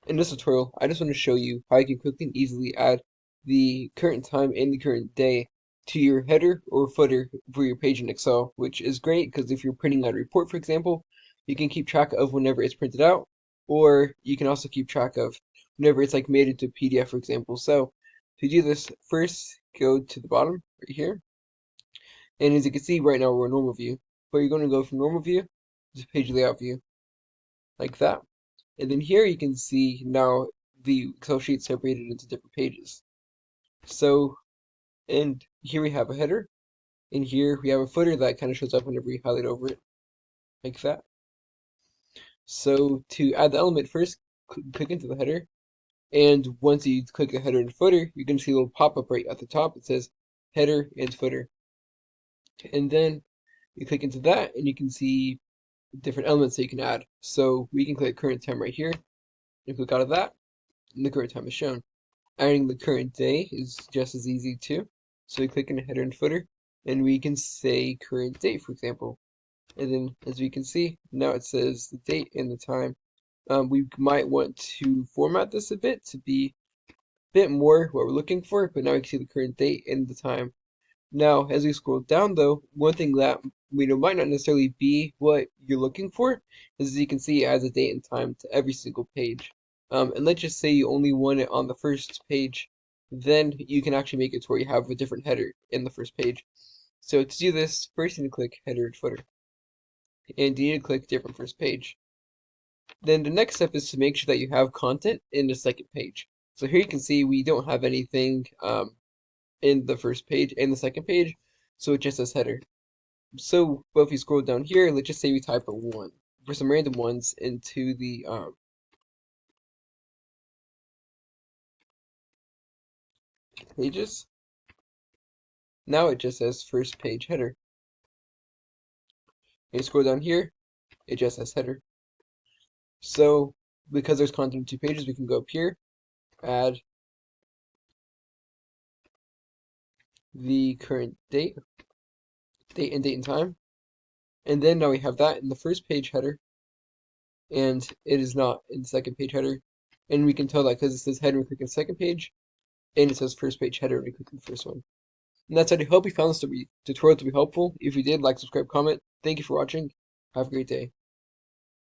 In this tutorial, I just want to show you how you can quickly and easily add the current time and the current day to your header or footer for your page in Excel, which is great because if you're printing out a report, for example, you can keep track of whenever it's printed out, or you can also keep track of whenever it's like made into a PDF, for example. So to do this, first go to the bottom right here, and as you can see right now we're in normal view, but you're going to go from normal view to page layout view, like that. And then here you can see now the Excel sheet separated into different pages. So, and here we have a header, and here we have a footer that kind of shows up whenever you highlight over it, like that. So to add the element, first click into the header, and once you click the header and footer, you can see a little pop-up right at the top that says header and footer. And then you click into that, and you can see different elements that you can add. So we can click current time right here, and click out of that, and the current time is shown. Adding the current day is just as easy too. So we click in the header and footer, and we can say current date, for example. And then, as we can see, now it says the date and the time. We might want to format this a bit to be a bit more what we're looking for, but now we can see the current date and the time. Now, as we scroll down though, one thing that we know might not necessarily be what you're looking for is, as you can see, it adds a date and time to every single page. And let's just say you only want it on the first page, then you can actually make it to where you have a different header in the first page. So to do this, first you need to click header and footer, and you need to click different first page. Then the next step is to make sure that you have content in the second page. So here you can see we don't have anything in the first page and the second page, so it just says header. So, but if you scroll down here, let's just say we type a 1 for some random ones into the pages. Now it just says first page header. And you scroll down here, it just says header. So, because there's content in 2 pages, we can go up here, add the current date and time. And then now we have that in the first page header, and it is not in the second page header. And we can tell that because it says header when we click on the second page, and it says first page header when we click on the first one. And that's it. I hope you found this tutorial to be helpful. If you did, like, subscribe, comment. Thank you for watching. Have a great day.